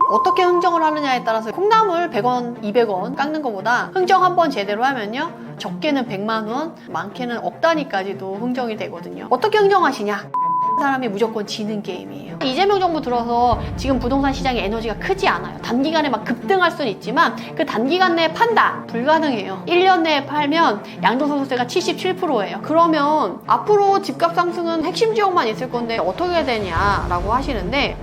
어떻게 흥정을 하느냐에 따라서 콩나물 100원, 200원 깎는 것보다 흥정 한번 제대로 하면요, 적게는 100만 원, 많게는 억 단위까지도 흥정이 되거든요. 어떻게 흥정하시냐? 사람이 무조건 지는 게임이에요. 이재명 정부 들어서 지금 부동산 시장의 에너지가 크지 않아요. 단기간에 막 급등할 수는 있지만 그 단기간 내에 판다? 불가능해요. 1년 내에 팔면 양도소득세가 77%예요. 그러면 앞으로 집값 상승은 핵심 지역만 있을 건데 어떻게 되냐라고 하시는데,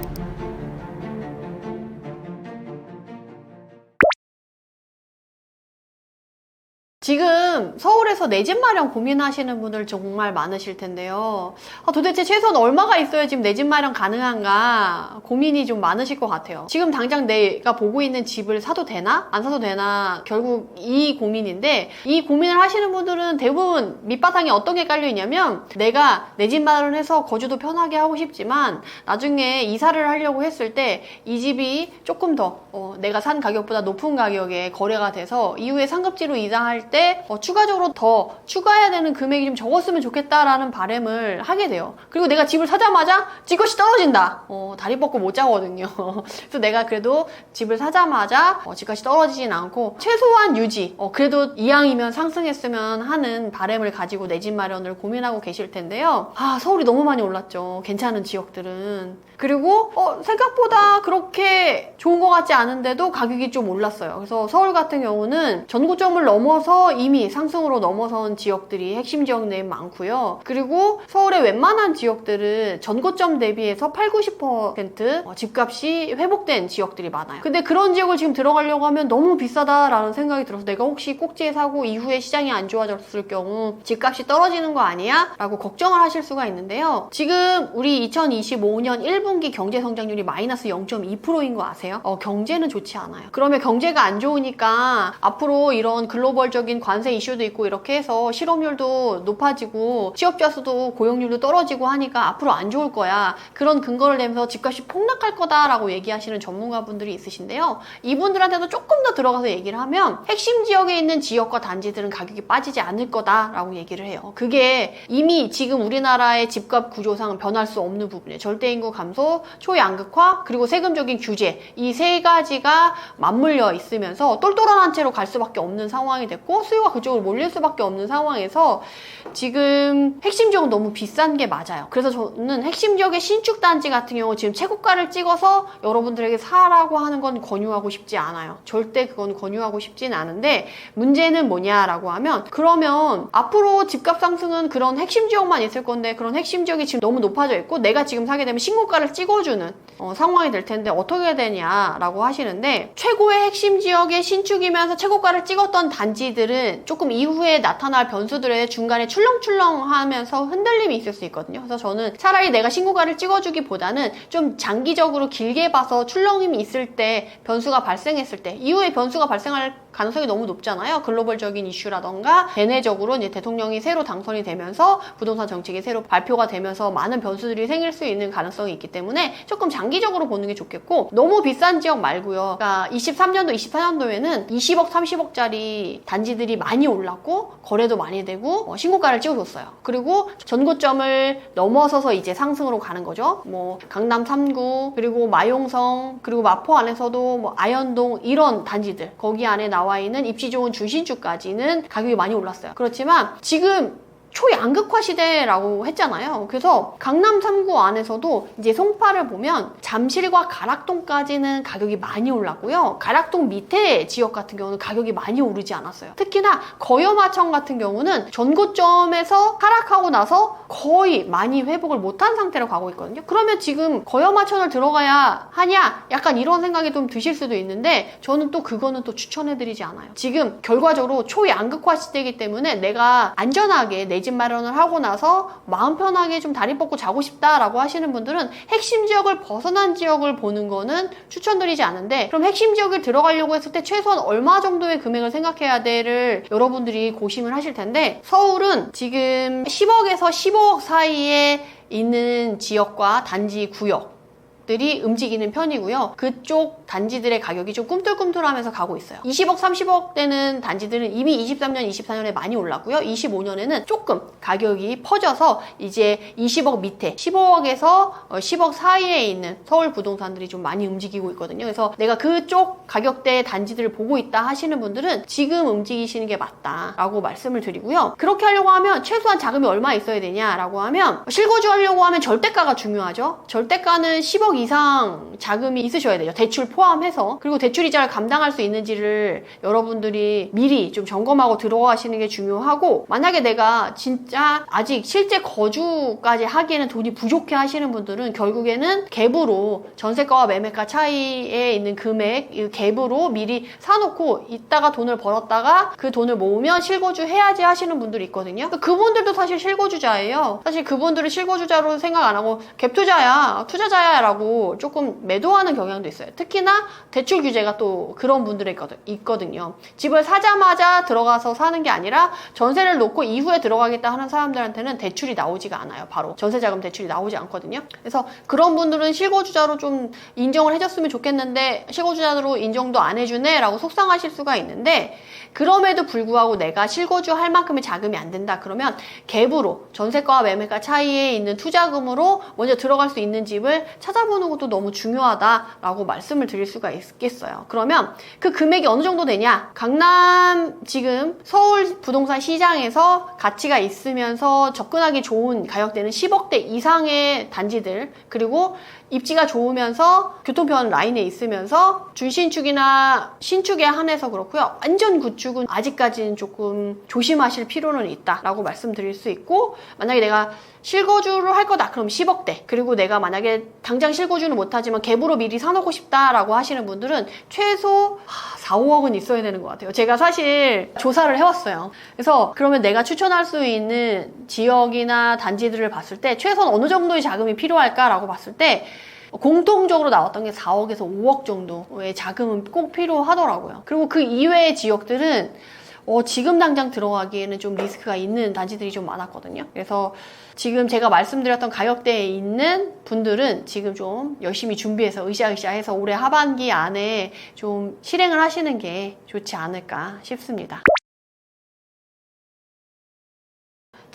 지금 서울에서 내 집 마련 고민하시는 분들 정말 많으실 텐데요. 도대체 최소한 얼마가 있어야 지금 내 집 마련 가능한가 고민이 좀 많으실 것 같아요. 지금 당장 내가 보고 있는 집을 사도 되나? 안 사도 되나? 결국 이 고민인데, 이 고민을 하시는 분들은 대부분 밑바탕에 어떤 게 깔려 있냐면, 내가 내 집 마련해서 거주도 편하게 하고 싶지만 나중에 이사를 하려고 했을 때 이 집이 조금 더 내가 산 가격보다 높은 가격에 거래가 돼서 이후에 상급지로 이사할 때 추가적으로 더 추가해야 되는 금액이 좀 적었으면 좋겠다라는 바람을 하게 돼요. 그리고 내가 집을 사자마자 집값이 떨어진다. 다리 뻗고 못 자거든요. 그래서 내가 그래도 집을 사자마자 집값이 떨어지진 않고 최소한 유지, 그래도 이왕이면 상승했으면 하는 바람을 가지고 내 집 마련을 고민하고 계실 텐데요. 서울이 너무 많이 올랐죠. 괜찮은 지역들은. 그리고 생각보다 그렇게 좋은 것 같지 않은데도 가격이 좀 올랐어요. 그래서 서울 같은 경우는 전고점을 넘어서 이미 상승으로 넘어선 지역들이 핵심 지역 내에 많고요. 그리고 서울의 웬만한 지역들은 전고점 대비해서 80~90% 집값이 회복된 지역들이 많아요. 근데 그런 지역을 지금 들어가려고 하면 너무 비싸다라는 생각이 들어서, 내가 혹시 꼭지에 사고 이후에 시장이 안 좋아졌을 경우 집값이 떨어지는 거 아니야? 라고 걱정을 하실 수가 있는데요. 지금 우리 2025년 1분기 경제 성장률이 마이너스 0.2%인 거 아세요? 경제는 좋지 않아요. 그러면 경제가 안 좋으니까 앞으로 이런 글로벌적인 관세 이슈도 있고 이렇게 해서 실업률도 높아지고 취업자 수도 고용률도 떨어지고 하니까 앞으로 안 좋을 거야. 그런 근거를 내면서 집값이 폭락할 거다라고 얘기하시는 전문가분들이 있으신데요. 이분들한테도 조금 더 들어가서 얘기를 하면 핵심 지역에 있는 지역과 단지들은 가격이 빠지지 않을 거다라고 얘기를 해요. 그게 이미 지금 우리나라의 집값 구조상 변할 수 없는 부분이에요. 절대인구 감소, 초양극화, 그리고 세금적인 규제, 이 세 가지가 맞물려 있으면서 똘똘한 채로 갈 수밖에 없는 상황이 됐고, 수요가 그쪽으로 몰릴 수밖에 없는 상황에서 지금 핵심 지역은 너무 비싼 게 맞아요. 그래서 저는 핵심 지역의 신축 단지 같은 경우 지금 최고가를 찍어서 여러분들에게 사라고 하는 건 권유하고 싶지 않아요. 절대 그건 권유하고 싶진 않은데, 문제는 뭐냐라고 하면, 그러면 앞으로 집값 상승은 그런 핵심 지역만 있을 건데, 그런 핵심 지역이 지금 너무 높아져 있고 내가 지금 사게 되면 신고가를 찍어주는 상황이 될 텐데 어떻게 되냐라고 하시는데, 최고의 핵심 지역의 신축이면서 최고가를 찍었던 단지들은 조금 이후에 나타날 변수들의 중간에 출렁출렁하면서 흔들림이 있을 수 있거든요. 그래서 저는 차라리 내가 신고가를 찍어주기보다는 좀 장기적으로 길게 봐서 출렁임이 있을 때, 변수가 발생했을 때, 이후에 변수가 발생할 가능성이 너무 높잖아요. 글로벌적인 이슈라던가 대내적으로 이제 대통령이 새로 당선이 되면서 부동산 정책이 새로 발표가 되면서 많은 변수들이 생길 수 있는 가능성이 있기 때문에 조금 장기적으로 보는 게 좋겠고, 너무 비싼 지역 말고요. 그러니까 23년도, 24년도에는 20억, 30억짜리 단지들이 많이 올랐고 거래도 많이 되고 신고가를 찍어줬어요. 그리고 전고점을 넘어서서 이제 상승으로 가는 거죠. 강남 3구, 그리고 마용성, 그리고 마포 안에서도 아현동, 이런 단지들, 거기 안에 나와 있는 입지 좋은 주신축까지는 가격이 많이 올랐어요. 그렇지만 지금 초양극화 시대라고 했잖아요. 그래서 강남 3구 안에서도 이제 송파를 보면 잠실과 가락동까지는 가격이 많이 올랐고요. 가락동 밑에 지역 같은 경우는 가격이 많이 오르지 않았어요. 특히나 거여마천 같은 경우는 전고점에서 하락하고 나서 거의 많이 회복을 못한 상태로 가고 있거든요. 그러면 지금 거여마천을 들어가야 하냐? 약간 이런 생각이 좀 드실 수도 있는데, 저는 또 그거는 또 추천해드리지 않아요. 지금 결과적으로 초양극화 시대이기 때문에 내가 안전하게 내 집 마련을 하고 나서 마음 편하게 좀 다리 뻗고 자고 싶다라고 하시는 분들은 핵심 지역을 벗어난 지역을 보는 거는 추천드리지 않은데, 그럼 핵심 지역을 들어가려고 했을 때 최소한 얼마 정도의 금액을 생각해야 돼를 여러분들이 고심을 하실 텐데, 서울은 지금 10억에서 15억 사이에 있는 지역과 단지 구역 가격들이 움직이는 편이고요. 그쪽 단지들의 가격이 좀 꿈틀꿈틀하면서 가고 있어요. 20억, 30억 대는 단지들은 이미 23년, 24년에 많이 올랐고요. 25년에는 조금 가격이 퍼져서 이제 20억 밑에 15억에서 10억 사이에 있는 서울 부동산들이 좀 많이 움직이고 있거든요. 그래서 내가 그쪽 가격대 단지들을 보고 있다 하시는 분들은 지금 움직이시는 게 맞다라고 말씀을 드리고요. 그렇게 하려고 하면 최소한 자금이 얼마 있어야 되냐라고 하면 실거주 하려고 하면 절대가가 중요하죠. 절대가는 10억 이상 자금이 있으셔야 돼요. 대출 포함해서. 그리고 대출 이자를 감당할 수 있는지를 여러분들이 미리 좀 점검하고 들어가시는 게 중요하고, 만약에 내가 진짜 아직 실제 거주까지 하기에는 돈이 부족해 하시는 분들은 결국에는 갭으로 전세가와 매매가 차이에 있는 금액, 이 갭으로 미리 사놓고 이따가 돈을 벌었다가 그 돈을 모으면 실거주 해야지 하시는 분들이 있거든요. 그분들도 사실 실거주자예요. 사실 그분들은 실거주자로 생각 안 하고 갭 투자야, 투자자야 라고 조금 매도하는 경향도 있어요. 특히나 대출 규제가 또 그런 분들이 있거든요. 집을 사자마자 들어가서 사는 게 아니라 전세를 놓고 이후에 들어가겠다 하는 사람들한테는 대출이 나오지가 않아요. 바로 전세자금 대출이 나오지 않거든요. 그래서 그런 분들은 실거주자로 좀 인정을 해줬으면 좋겠는데 실거주자로 인정도 안 해주네 라고 속상하실 수가 있는데, 그럼에도 불구하고 내가 실거주 할 만큼의 자금이 안 된다 그러면 갭으로 전세가와 매매가 차이에 있는 투자금으로 먼저 들어갈 수 있는 집을 찾아보는 것도 너무 중요하다라고 말씀을 드릴 수가 있겠어요. 그러면 그 금액이 어느 정도 되냐? 강남 지금 서울 부동산 시장에서 가치가 있으면서 접근하기 좋은 가격대는 10억대 이상의 단지들, 그리고 입지가 좋으면서 교통편 라인에 있으면서 준신축이나 신축에 한해서 그렇고요. 완전 구축은 아직까지는 조금 조심하실 필요는 있다라고 말씀드릴 수 있고, 만약에 내가 실거주를 할 거다 그럼 10억대, 그리고 내가 만약에 당장 실거주는 못하지만 갭으로 미리 사놓고 싶다라고 하시는 분들은 최소 4, 5억은 있어야 되는 것 같아요. 제가 사실 조사를 해왔어요. 그래서 그러면 내가 추천할 수 있는 지역이나 단지들을 봤을 때 최소한 어느 정도의 자금이 필요할까라고 봤을 때 공통적으로 나왔던 게 4억에서 5억 정도의 자금은 꼭 필요하더라고요. 그리고 그 이외의 지역들은 지금 당장 들어가기에는 좀 리스크가 있는 단지들이 좀 많았거든요. 그래서 지금 제가 말씀드렸던 가격대에 있는 분들은 지금 좀 열심히 준비해서 으쌰으쌰해서 올해 하반기 안에 좀 실행을 하시는 게 좋지 않을까 싶습니다.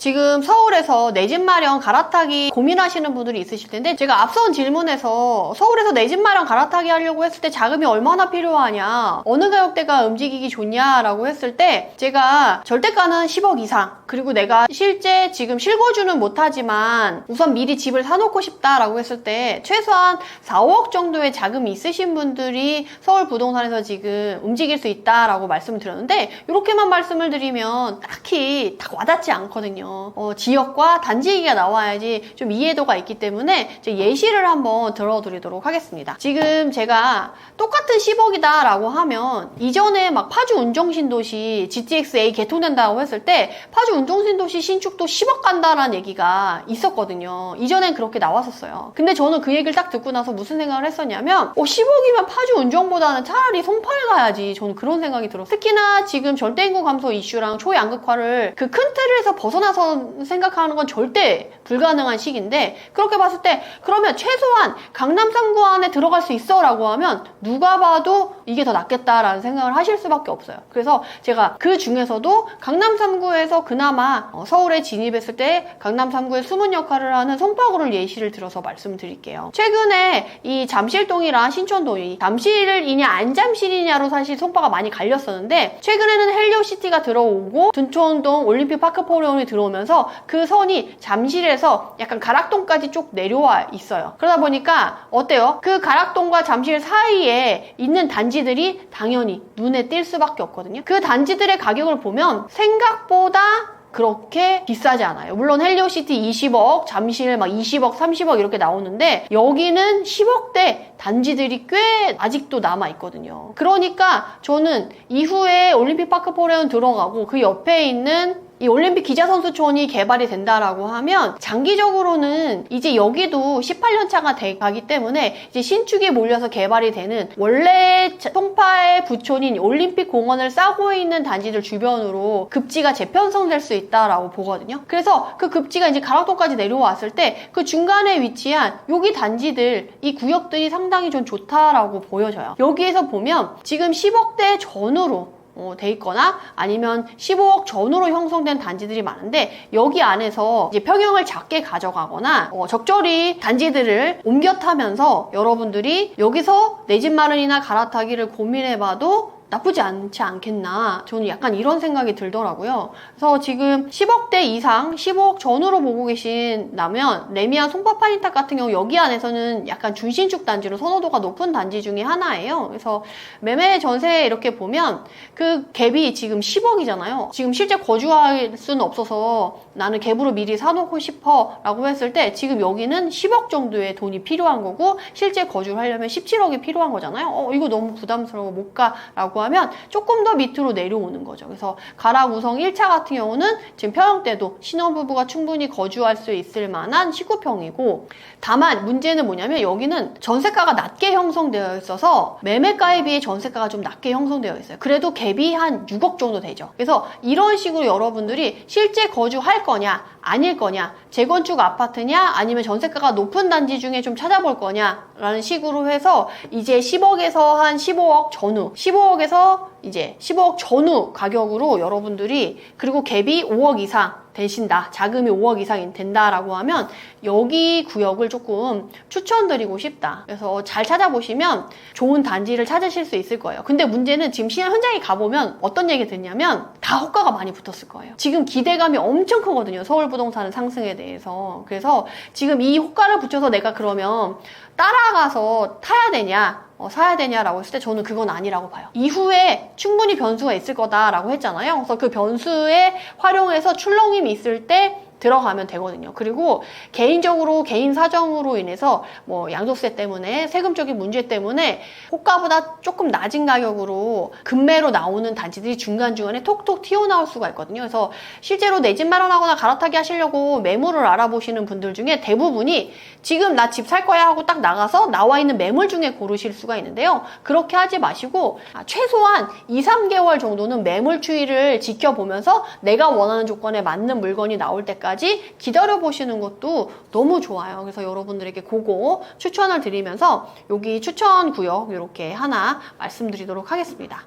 지금 서울에서 내 집 마련 갈아타기 고민하시는 분들이 있으실 텐데, 제가 앞선 질문에서 서울에서 내 집 마련 갈아타기 하려고 했을 때 자금이 얼마나 필요하냐, 어느 가격대가 움직이기 좋냐라고 했을 때 제가 절대가는 10억 이상, 그리고 내가 실제 지금 실거주는 못하지만 우선 미리 집을 사놓고 싶다라고 했을 때 최소한 4, 5억 정도의 자금이 있으신 분들이 서울 부동산에서 지금 움직일 수 있다라고 말씀을 드렸는데, 이렇게만 말씀을 드리면 딱히 딱 와닿지 않거든요. 지역과 단지 얘기가 나와야지 좀 이해도가 있기 때문에 예시를 한번 들어드리도록 하겠습니다. 지금 제가 똑같은 10억이다 라고 하면 이전에 막 파주 운정신도시 GTX-A 개통된다고 했을 때 파주 운정신도시 신축도 10억 간다라는 얘기가 있었거든요. 이전엔 그렇게 나왔었어요. 근데 저는 그 얘기를 딱 듣고 나서 무슨 생각을 했었냐면 10억이면 파주 운정보다는 차라리 송파를 가야지, 저는 그런 생각이 들었어요. 특히나 지금 절대인구 감소 이슈랑 초양극화를 그 큰 틀에서 벗어나서 생각하는 건 절대 불가능한 시기인데, 그렇게 봤을 때 그러면 최소한 강남 3구 안에 들어갈 수 있어 라고 하면 누가 봐도 이게 더 낫겠다라는 생각을 하실 수밖에 없어요. 그래서 제가 그 중에서도 강남 3구에서 그나마 서울에 진입했을 때 강남 3구의 숨은 역할을 하는 송파구를 예시를 들어서 말씀드릴게요. 최근에 이 잠실동이랑 신촌동이 잠실이냐 안잠실이냐로 사실 송파가 많이 갈렸었는데, 최근에는 헬리오시티가 들어오고 둔촌동 올림픽 파크포레온이 들어오면서 그 선이 잠실에서 약간 가락동까지 쭉 내려와 있어요. 그러다 보니까 어때요? 그 가락동과 잠실 사이에 있는 단지들이 당연히 눈에 띌 수밖에 없거든요. 그 단지들의 가격을 보면 생각보다 그렇게 비싸지 않아요. 물론 헬리오시티 20억, 잠실 막 20억, 30억 이렇게 나오는데 여기는 10억대 단지들이 꽤 아직도 남아있거든요. 그러니까 저는 이후에 올림픽 파크 포레온 들어가고 그 옆에 있는 이 올림픽 기자선수촌이 개발이 된다라고 하면 장기적으로는 이제 여기도 18년 차가 가기 때문에 이제 신축이 몰려서 개발이 되는 원래 송파의 부촌인 올림픽 공원을 싸고 있는 단지들 주변으로 급지가 재편성될 수 있다라고 보거든요. 그래서 그 급지가 이제 가락동까지 내려왔을 때 그 중간에 위치한 여기 단지들, 이 구역들이 상당히 좀 좋다라고 보여져요. 여기에서 보면 지금 10억대 전후로 돼 있거나 아니면 15억 전후로 형성된 단지들이 많은데 여기 안에서 이제 평형을 작게 가져가거나 적절히 단지들을 옮겨 타면서 여러분들이 여기서 내 집 마련이나 갈아타기를 고민해봐도 나쁘지 않지 않겠나, 저는 약간 이런 생각이 들더라고요. 그래서 지금 10억대 이상 15억 전후로 보고 계신다면 레미안 송파파인탁 같은 경우 여기 안에서는 약간 준신축 단지로 선호도가 높은 단지 중에 하나예요. 그래서 매매 전세 이렇게 보면 그 갭이 지금 10억이잖아요. 지금 실제 거주할 수는 없어서 나는 갭으로 미리 사놓고 싶어 라고 했을 때 지금 여기는 10억 정도의 돈이 필요한 거고 실제 거주를 하려면 17억이 필요한 거잖아요. 이거 너무 부담스러워 못 가 라고 하면 조금 더 밑으로 내려오는 거죠. 그래서 가락 우성 1차 같은 경우는 지금 평형대도 신혼부부가 충분히 거주할 수 있을 만한 19평이고, 다만 문제는 뭐냐면 여기는 전세가가 낮게 형성되어 있어서 매매가에 비해 전세가가 좀 낮게 형성되어 있어요. 그래도 갭이 한 6억 정도 되죠. 그래서 이런 식으로 여러분들이 실제 거주할 거냐 아닐 거냐, 재건축 아파트냐 아니면 전세가가 높은 단지 중에 좀 찾아볼 거냐 라는 식으로 해서 이제 10억에서 한 15억 전후, 15억에서 이제 15억 전후 가격으로 여러분들이, 그리고 갭이 5억 이상 되신다, 자금이 5억 이상 된다라고 하면 여기 구역을 조금 추천드리고 싶다. 그래서 잘 찾아보시면 좋은 단지를 찾으실 수 있을 거예요. 근데 문제는 지금 시장 현장에 가보면 어떤 얘기 듣냐면 다 호가가 많이 붙었을 거예요. 지금 기대감이 엄청 크거든요, 서울 부동산 상승에 대해서. 그래서 지금 이 호가를 붙여서 내가 그러면 따라가서 타야 되냐, 사야 되냐라고 했을 때 저는 그건 아니라고 봐요. 이후에 충분히 변수가 있을 거다라고 했잖아요. 그래서 그 변수에 활용해서 출렁임이 있을 때 들어가면 되거든요. 그리고 개인적으로 개인 사정으로 인해서 뭐 양도세 때문에, 세금적인 문제 때문에 호가보다 조금 낮은 가격으로 급매로 나오는 단지들이 중간중간에 톡톡 튀어나올 수가 있거든요. 그래서 실제로 내 집 마련하거나 갈아타기 하시려고 매물을 알아보시는 분들 중에 대부분이 지금 나 집 살 거야 하고 딱 나가서 나와 있는 매물 중에 고르실 수가 있는데요. 그렇게 하지 마시고 최소한 2, 3개월 정도는 매물 추이를 지켜보면서 내가 원하는 조건에 맞는 물건이 나올 때까지 기다려보시는 것도 너무 좋아요. 그래서 여러분들에게 그거 추천을 드리면서 여기 추천 구역 이렇게 하나 말씀드리도록 하겠습니다.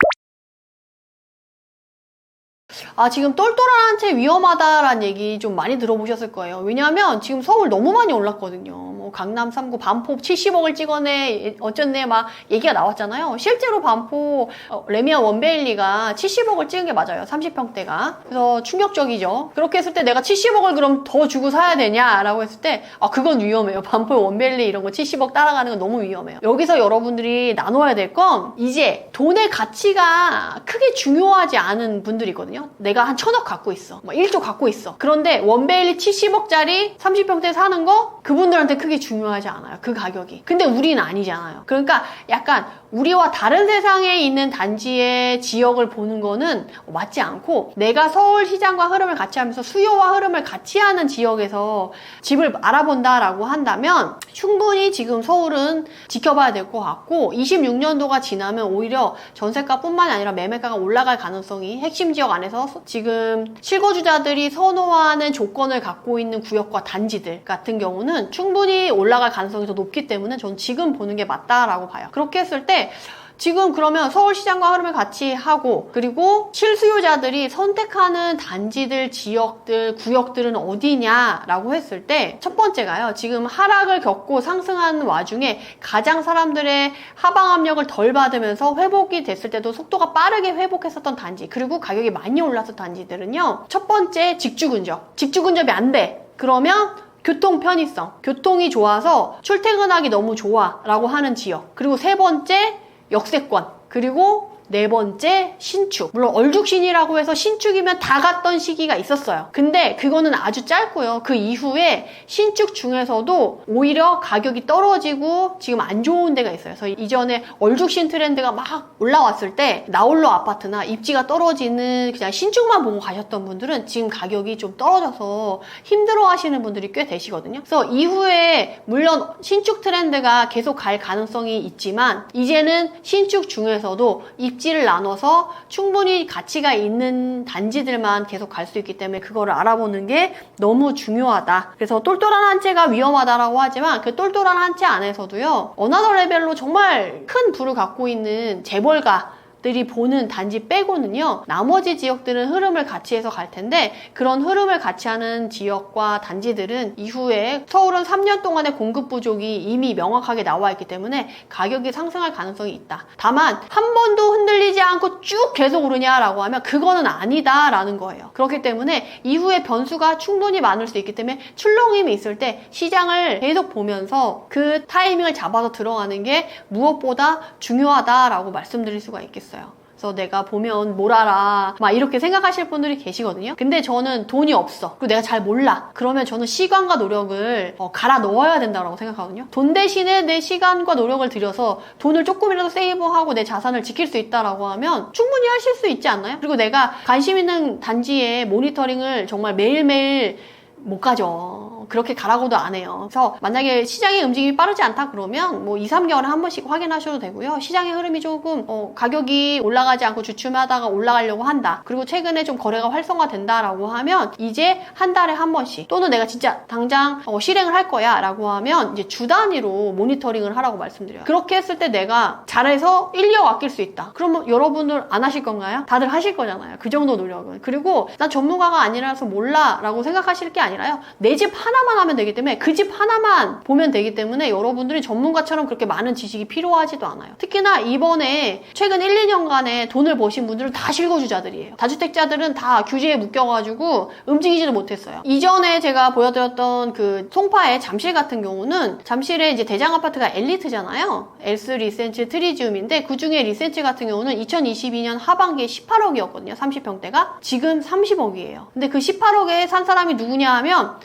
지금 똘똘한 채 위험하다라는 얘기 좀 많이 들어보셨을 거예요. 왜냐하면 지금 서울 너무 많이 올랐거든요. 뭐 강남 3구 반포 70억을 찍어내 어쨌네 막 얘기가 나왔잖아요. 실제로 반포 레미안 원베일리가 70억을 찍은 게 맞아요. 30평대가. 그래서 충격적이죠. 그렇게 했을 때 내가 70억을 그럼 더 주고 사야 되냐라고 했을 때 그건 위험해요. 반포 원베일리 이런 거 70억 따라가는 건 너무 위험해요. 여기서 여러분들이 나눠야 될 건 이제 돈의 가치가 크게 중요하지 않은 분들이 있거든요. 내가 한 1,000억 갖고 있어, 뭐 1조 갖고 있어. 그런데 원베일리 70억짜리 30평대 사는 거 그분들한테 크게 중요하지 않아요, 그 가격이. 근데 우리는 아니잖아요. 그러니까 약간 우리와 다른 세상에 있는 단지의 지역을 보는 거는 맞지 않고, 내가 서울 시장과 흐름을 같이 하면서 수요와 흐름을 같이 하는 지역에서 집을 알아본다라고 한다면 충분히 지금 서울은 지켜봐야 될 것 같고, 26년도가 지나면 오히려 전세가뿐만이 아니라 매매가가 올라갈 가능성이, 핵심 지역 안에서 지금 실거주자들이 선호하는 조건을 갖고 있는 구역과 단지들 같은 경우는 충분히 올라갈 가능성이 더 높기 때문에 저는 지금 보는 게 맞다라고 봐요. 그렇게 했을 때 지금 그러면 서울시장과 흐름을 같이 하고, 그리고 실수요자들이 선택하는 단지들, 지역들, 구역들은 어디냐라고 했을 때 첫 번째가요, 지금 하락을 겪고 상승하는 와중에 가장 사람들의 하방 압력을 덜 받으면서 회복이 됐을 때도 속도가 빠르게 회복했었던 단지, 그리고 가격이 많이 올랐던 단지들은요, 첫 번째 직주 근접. 직주 근접이 안 돼. 그러면 교통 편의성, 교통이 좋아서 출퇴근하기 너무 좋아 라고 하는 지역. 그리고 세 번째 역세권, 그리고 네 번째 신축. 물론 얼죽신이라고 해서 신축이면 다 갔던 시기가 있었어요. 근데 그거는 아주 짧고요. 그 이후에 신축 중에서도 오히려 가격이 떨어지고 지금 안 좋은 데가 있어요. 그래서 이전에 얼죽신 트렌드가 막 올라왔을 때 나홀로 아파트나 입지가 떨어지는 그냥 신축만 보고 가셨던 분들은 지금 가격이 좀 떨어져서 힘들어 하시는 분들이 꽤 되시거든요. 그래서 이후에 물론 신축 트렌드가 계속 갈 가능성이 있지만 이제는 신축 중에서도 입지를 나눠서 충분히 가치가 있는 단지들만 계속 갈 수 있기 때문에 그거를 알아보는 게 너무 중요하다. 그래서 똘똘한 한 채가 위험하다라고 하지만 그 똘똘한 한 채 안에서도요, 어나더 레벨로 정말 큰 부를 갖고 있는 재벌가 들이 보는 단지 빼고는요, 나머지 지역들은 흐름을 같이 해서 갈 텐데 그런 흐름을 같이 하는 지역과 단지들은 이후에 서울은 3년 동안의 공급 부족이 이미 명확하게 나와 있기 때문에 가격이 상승할 가능성이 있다. 다만 한 번도 흔들리지 않고 쭉 계속 오르냐라고 하면 그거는 아니다라는 거예요. 그렇기 때문에 이후에 변수가 충분히 많을 수 있기 때문에 출렁임이 있을 때 시장을 계속 보면서 그 타이밍을 잡아서 들어가는 게 무엇보다 중요하다라고 말씀드릴 수가 있겠어요. 그래서 내가 보면 뭘 알아 막 이렇게 생각하실 분들이 계시거든요. 근데 저는 돈이 없어, 그리고 내가 잘 몰라, 그러면 저는 시간과 노력을 갈아 넣어야 된다고 생각하거든요. 돈 대신에 내 시간과 노력을 들여서 돈을 조금이라도 세이브하고 내 자산을 지킬 수 있다라고 하면 충분히 하실 수 있지 않나요? 그리고 내가 관심 있는 단지에 모니터링을 정말 매일매일 못 가죠. 그렇게 가라고도 안 해요. 그래서 만약에 시장의 움직임이 빠르지 않다 그러면 뭐 2, 3개월에 한 번씩 확인하셔도 되고요. 시장의 흐름이 조금 가격이 올라가지 않고 주춤하다가 올라가려고 한다, 그리고 최근에 좀 거래가 활성화된다라고 하면 이제 한 달에 한 번씩, 또는 내가 진짜 당장 실행을 할 거야 라고 하면 이제 주 단위로 모니터링을 하라고 말씀드려요. 그렇게 했을 때 내가 잘해서 1, 2억 아낄 수 있다. 그러면 여러분들 안 하실 건가요? 다들 하실 거잖아요. 그 정도 노력은. 그리고 난 전문가가 아니라서 몰라 라고 생각하실 게 아니라요, 내 집 하나만 하면 되기 때문에 그 집 하나만 보면 되기 때문에 여러분들이 전문가처럼 그렇게 많은 지식이 필요하지도 않아요. 특히나 이번에 최근 1, 2년간에 돈을 버신 분들은 다 실거주자들이에요. 다주택자들은 다 규제에 묶여가지고 움직이지도 못했어요. 이전에 제가 보여드렸던 그 송파의 잠실 같은 경우는, 잠실에 이제 대장 아파트가 엘리트잖아요. 엘스 리센츠 트리지움인데 그 중에 리센츠 같은 경우는 2022년 하반기에 18억이었거든요. 30평대가. 지금 30억이에요. 근데 그 18억에 산 사람이 누구냐 하면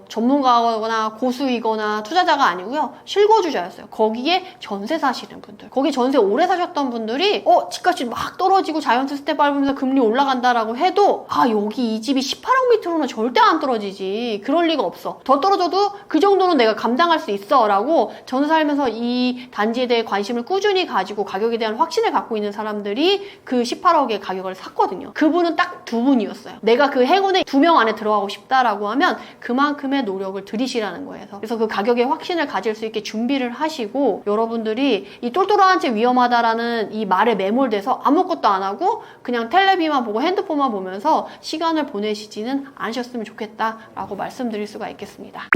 전문가거나 고수이거나 투자자가 아니고요, 실거주자였어요. 거기에 전세 사시는 분들, 거기 전세 오래 사셨던 분들이 집값이 막 떨어지고 자이언트 스텝 밟으면서 금리 올라간다라고 해도 여기 이 집이 18억 밑으로는 절대 안 떨어지지, 그럴 리가 없어, 더 떨어져도 그 정도는 내가 감당할 수 있어 라고 전세 살면서 이 단지에 대해 관심을 꾸준히 가지고 가격에 대한 확신을 갖고 있는 사람들이 그 18억의 가격을 샀거든요. 그분은 딱 두 분이었어요. 내가 그 행운의 2명 안에 들어가고 싶다라고 하면 그만큼의 노력을 들이시라는 거예요. 그래서 그 가격에 확신을 가질 수 있게 준비를 하시고, 여러분들이 이 똘똘한 채 위험하다라는 이 말에 매몰돼서 아무것도 안 하고 그냥 텔레비만 보고 핸드폰만 보면서 시간을 보내시지는 않으셨으면 좋겠다라고 말씀드릴 수가 있겠습니다.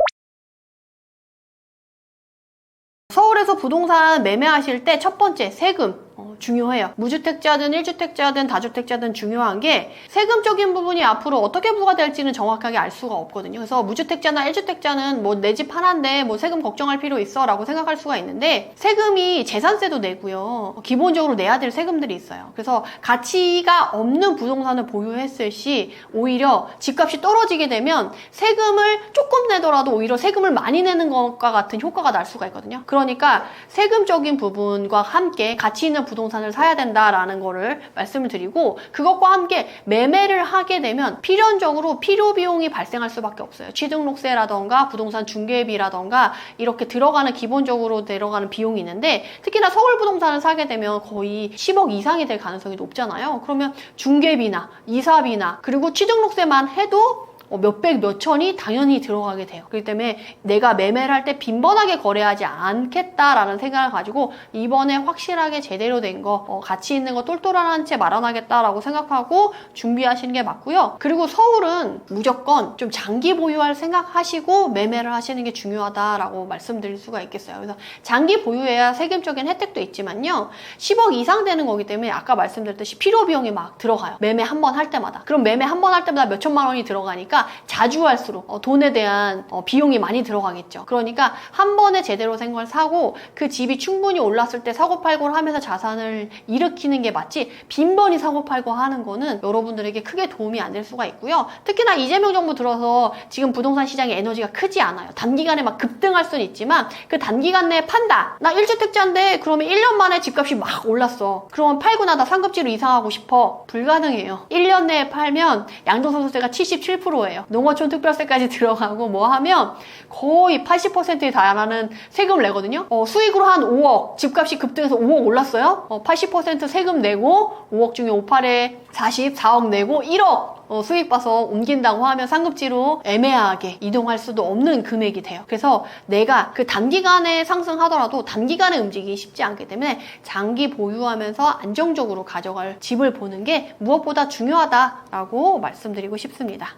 서울에서 부동산 매매하실 때 첫 번째, 세금. 중요해요. 무주택자든 1주택자든 다주택자든 중요한 게 세금적인 부분이 앞으로 어떻게 부과될지는 정확하게 알 수가 없거든요. 그래서 무주택자나 1주택자는 뭐 내 집 하나인데 뭐 세금 걱정할 필요 있어 라고 생각할 수가 있는데, 세금이 재산세도 내고요, 기본적으로 내야 될 세금들이 있어요. 그래서 가치가 없는 부동산을 보유했을 시 오히려 집값이 떨어지게 되면 세금을 조금 내더라도 오히려 세금을 많이 내는 것과 같은 효과가 날 수가 있거든요. 그러니까 세금적인 부분과 함께 가치 있는 부동산을 사야 된다라는 거를 말씀을 드리고, 그것과 함께 매매를 하게 되면 필연적으로 필요 비용이 발생할 수밖에 없어요. 취등록세라던가 부동산 중개비라던가 이렇게 들어가는, 기본적으로 들어가는 비용이 있는데, 특히나 서울 부동산을 사게 되면 거의 10억 이상이 될 가능성이 높잖아요. 그러면 중개비나 이사비나 그리고 취등록세만 해도 몇백, 몇천이 당연히 들어가게 돼요. 그렇기 때문에 내가 매매를 할 때 빈번하게 거래하지 않겠다라는 생각을 가지고 이번에 확실하게 제대로 된 거, 가치 있는 거 똘똘한 한 채 마련하겠다라고 생각하고 준비하시는 게 맞고요. 그리고 서울은 무조건 좀 장기 보유할 생각하시고 매매를 하시는 게 중요하다라고 말씀드릴 수가 있겠어요. 그래서 장기 보유해야 세금적인 혜택도 있지만요, 10억 이상 되는 거기 때문에 아까 말씀드렸듯이 필요 비용이 막 들어가요. 매매 한 번 할 때마다. 그럼 매매 한 번 할 때마다 몇 천만 원이 들어가니까 그러니까 자주 할수록 돈에 대한 비용이 많이 들어가겠죠. 그러니까 한 번에 제대로 된 걸 사고 그 집이 충분히 올랐을 때 사고팔고를 하면서 자산을 일으키는 게 맞지, 빈번히 사고팔고 하는 거는 여러분들에게 크게 도움이 안 될 수가 있고요. 특히나 이재명 정부 들어서 지금 부동산 시장의 에너지가 크지 않아요. 단기간에 막 급등할 수는 있지만 그 단기간 내에 판다. 나 1주택자인데 그러면 1년 만에 집값이 막 올랐어. 그러면 팔고 나다 상급지로 이상하고 싶어. 불가능해요. 1년 내에 팔면 양도소득세가 77%예요. 농어촌 특별세까지 들어가고 뭐 하면 거의 80%에 달하는 세금을 내거든요. 수익으로 한 5억, 집값이 급등해서 5억 올랐어요. 80% 세금 내고 5억 중에 58에 44억 내고 1억 수익 봐서 옮긴다고 하면 상급지로 애매하게 이동할 수도 없는 금액이 돼요. 그래서 내가 그 단기간에 상승하더라도 단기간에 움직이기 쉽지 않기 때문에 장기 보유하면서 안정적으로 가져갈 집을 보는 게 무엇보다 중요하다라고 말씀드리고 싶습니다.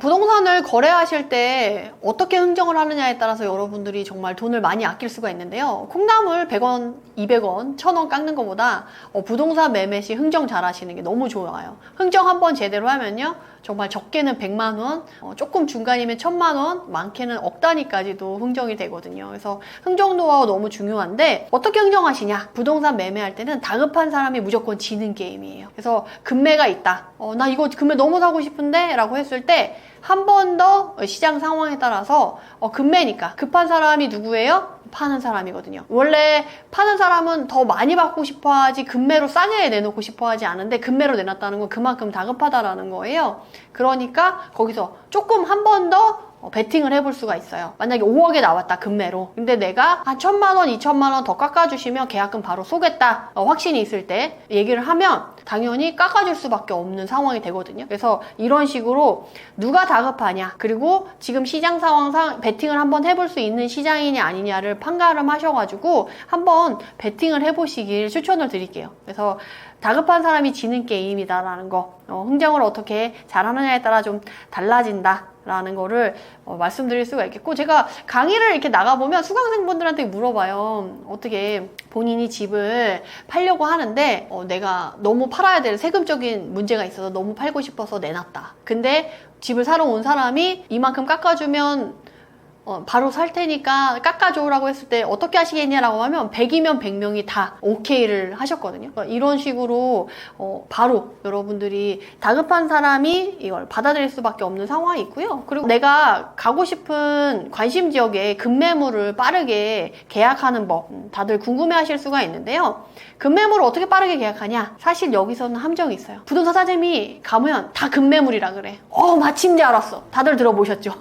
부동산을 거래하실 때 어떻게 흥정을 하느냐에 따라서 여러분들이 정말 돈을 많이 아낄 수가 있는데요. 콩나물 100원, 200원, 1000원 깎는 것보다 부동산 매매 시 흥정 잘 하시는 게 너무 좋아요. 흥정 한번 제대로 하면요, 정말 적게는 100만 원, 조금 중간이면 1000만 원, 많게는 억 단위까지도 흥정이 되거든요. 그래서 흥정 노하우 너무 중요한데 어떻게 흥정하시냐? 부동산 매매할 때는 다급한 사람이 무조건 지는 게임이에요. 그래서 금매가 있다. 나 이거 금매 너무 사고 싶은데? 라고 했을 때 한 번 더 시장 상황에 따라서 금매니까 급한 사람이 누구예요? 파는 사람이거든요. 원래 파는 사람은 더 많이 받고 싶어 하지 금매로 싸게 내놓고 싶어 하지 않은데 금매로 내놨다는 건 그만큼 다급하다라는 거예요. 그러니까 거기서 조금 한 번 더 베팅을 해볼 수가 있어요. 만약에 5억에 나왔다, 금매로. 근데 내가 한 1000만 원, 2000만 원 더 깎아주시면 계약금 바로 쏘겠다, 확신이 있을 때 얘기를 하면 당연히 깎아줄 수밖에 없는 상황이 되거든요. 그래서 이런 식으로 누가 다급하냐, 그리고 지금 시장 상황상 베팅을 한번 해볼 수 있는 시장이냐 아니냐를 판가름 하셔가지고 한번 베팅을 해보시길 추천을 드릴게요. 그래서 다급한 사람이 지는 게임이다라는 거, 흥정을 어떻게 잘하느냐에 따라 좀 달라진다 라는 거를 말씀드릴 수가 있겠고, 제가 강의를 이렇게 나가보면 수강생분들한테 물어봐요. 어떻게 본인이 집을 팔려고 하는데 내가 너무 팔아야 될 세금적인 문제가 있어서 너무 팔고 싶어서 내놨다. 근데 집을 사러 온 사람이 이만큼 깎아주면 바로 살 테니까 깎아줘라고 했을 때 어떻게 하시겠냐라고 하면 100이면 100명이 다 오케이를 하셨거든요. 그러니까 이런 식으로 바로 여러분들이 다급한 사람이 이걸 받아들일 수밖에 없는 상황이 있고요. 그리고 내가 가고 싶은 관심 지역에 급매물을 빠르게 계약하는 법, 다들 궁금해하실 수가 있는데요. 급매물을 어떻게 빠르게 계약하냐? 사실 여기서는 함정이 있어요. 부동산 사장님이 가면 다 급매물이라 그래. 마침 알았어. 다들 들어보셨죠?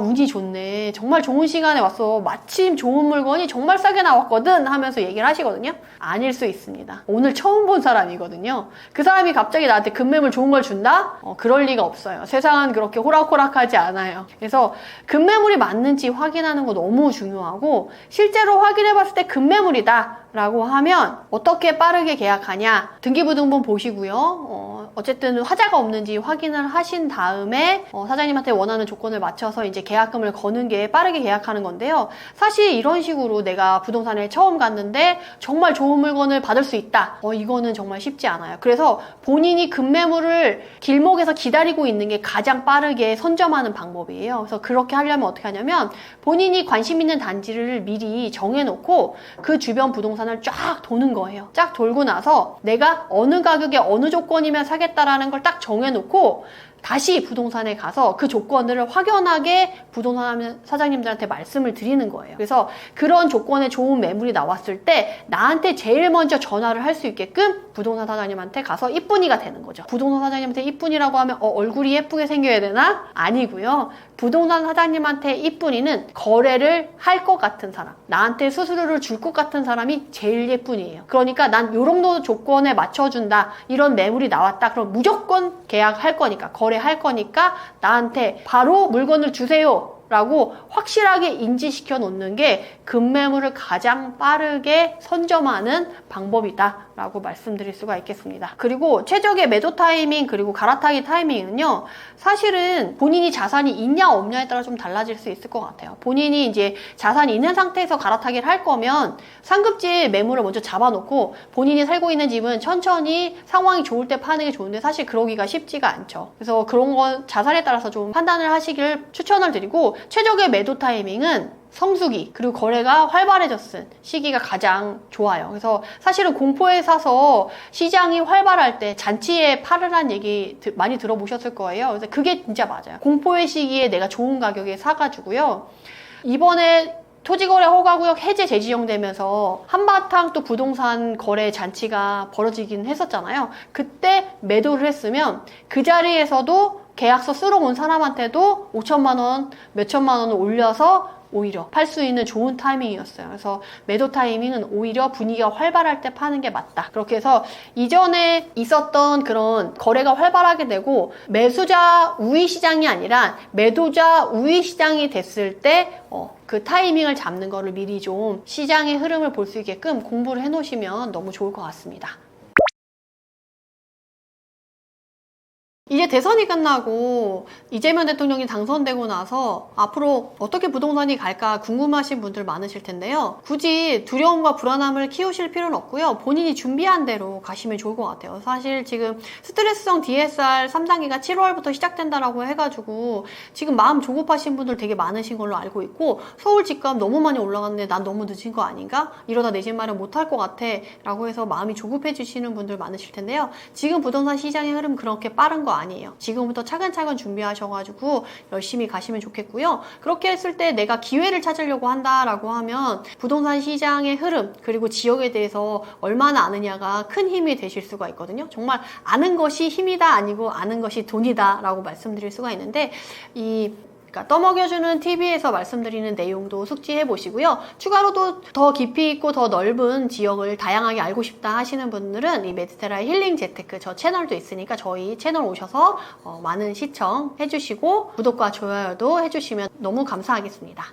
운이 좋네. 정말 좋은 시간에 왔어. 마침 좋은 물건이 정말 싸게 나왔거든 하면서 얘기를 하시거든요. 아닐 수 있습니다. 오늘 처음 본 사람이거든요. 그 사람이 갑자기 나한테 급매물 좋은 걸 준다? 그럴 리가 없어요. 세상은 그렇게 호락호락하지 않아요. 그래서 급매물이 맞는지 확인하는 거 너무 중요하고, 실제로 확인해 봤을 때 급매물이다 라고 하면 어떻게 빠르게 계약하냐? 등기부등본 보시고요. 어쨌든 화자가 없는지 확인을 하신 다음에 사장님한테 원하는 조건을 맞춰서 이제 계약금을 거는 게 빠르게 계약하는 건데요. 사실 이런 식으로 내가 부동산에 처음 갔는데 정말 좋은 물건을 받을 수 있다. 이거는 정말 쉽지 않아요. 그래서 본인이 급매물을 길목에서 기다리고 있는 게 가장 빠르게 선점하는 방법이에요. 그래서 그렇게 하려면 어떻게 하냐면 본인이 관심 있는 단지를 미리 정해놓고 그 주변 부동산을 쫙 도는 거예요. 쫙 돌고 나서 내가 어느 가격에 어느 조건이면 사겠다라는 걸 딱 정해놓고 다시 부동산에 가서 그 조건들을 확연하게 부동산 사장님들한테 말씀을 드리는 거예요. 그래서 그런 조건에 좋은 매물이 나왔을 때 나한테 제일 먼저 전화를 할 수 있게끔 부동산 사장님한테 가서 이쁜이가 되는 거죠. 부동산 사장님한테 이쁜이라고 하면 얼굴이 예쁘게 생겨야 되나? 아니고요. 부동산 사장님한테 이쁜이는 거래를 할 것 같은 사람, 나한테 수수료를 줄 것 같은 사람이 제일 예쁜이에요. 그러니까 난 요 정도 조건에 맞춰준다, 이런 매물이 나왔다, 그럼 무조건 계약할 거니까, 거래할 거니까 나한테 바로 물건을 주세요 라고 확실하게 인지시켜 놓는 게 급매물을 가장 빠르게 선점하는 방법이다 라고 말씀드릴 수가 있겠습니다. 그리고 최적의 매도 타이밍 그리고 갈아타기 타이밍은요, 사실은 본인이 자산이 있냐 없냐에 따라 좀 달라질 수 있을 것 같아요. 본인이 이제 자산이 있는 상태에서 갈아타기를 할 거면 상급지 매물을 먼저 잡아놓고 본인이 살고 있는 집은 천천히 상황이 좋을 때 파는 게 좋은데 사실 그러기가 쉽지가 않죠. 그래서 그런 건 자산에 따라서 좀 판단을 하시길 추천을 드리고, 최적의 매도 타이밍은 성수기 그리고 거래가 활발해졌을 시기가 가장 좋아요. 그래서 사실은 공포에 사서 시장이 활발할 때 잔치에 팔으란 얘기 많이 들어보셨을 거예요. 그래서 그게 진짜 맞아요. 공포의 시기에 내가 좋은 가격에 사가지고요, 이번에 토지거래 허가구역 해제 재지정되면서 한바탕 또 부동산 거래 잔치가 벌어지긴 했었잖아요. 그때 매도를 했으면 그 자리에서도 계약서 쓰러 온 사람한테도 5천만 원, 몇천만 원을 올려서 오히려 팔 수 있는 좋은 타이밍이었어요. 그래서 매도 타이밍은 오히려 분위기가 활발할 때 파는 게 맞다. 그렇게 해서 이전에 있었던 그런 거래가 활발하게 되고 매수자 우위 시장이 아니라 매도자 우위 시장이 됐을 때 그 타이밍을 잡는 거를 미리 좀 시장의 흐름을 볼 수 있게끔 공부를 해 놓으시면 너무 좋을 것 같습니다. 이제 대선이 끝나고 이재명 대통령이 당선되고 나서 앞으로 어떻게 부동산이 갈까 궁금하신 분들 많으실 텐데요. 굳이 두려움과 불안함을 키우실 필요는 없고요. 본인이 준비한 대로 가시면 좋을 것 같아요. 사실 지금 스트레스성 DSR 3단계가 7월부터 시작된다라고 해가지고 지금 마음 조급하신 분들 되게 많으신 걸로 알고 있고, 서울 집값 너무 많이 올라갔는데 난 너무 늦은 거 아닌가? 이러다 내 집 마련 못할 것 같아 라고 해서 마음이 조급해지시는 분들 많으실 텐데요. 지금 부동산 시장의 흐름 그렇게 빠른 거 아니에요. 지금부터 차근차근 준비하셔가지고 열심히 가시면 좋겠고요. 그렇게 했을 때 내가 기회를 찾으려고 한다라고 하면 부동산 시장의 흐름 그리고 지역에 대해서 얼마나 아느냐가 큰 힘이 되실 수가 있거든요. 정말 아는 것이 힘이다 아니고 아는 것이 돈이다 라고 말씀드릴 수가 있는데, 그러니까 떠먹여주는 TV에서 말씀드리는 내용도 숙지해 보시고요. 추가로도 더 깊이 있고 더 넓은 지역을 다양하게 알고 싶다 하시는 분들은 이 메디테라의 힐링 재테크 저 채널도 있으니까 저희 채널 오셔서 많은 시청해 주시고 구독과 좋아요도 해주시면 너무 감사하겠습니다.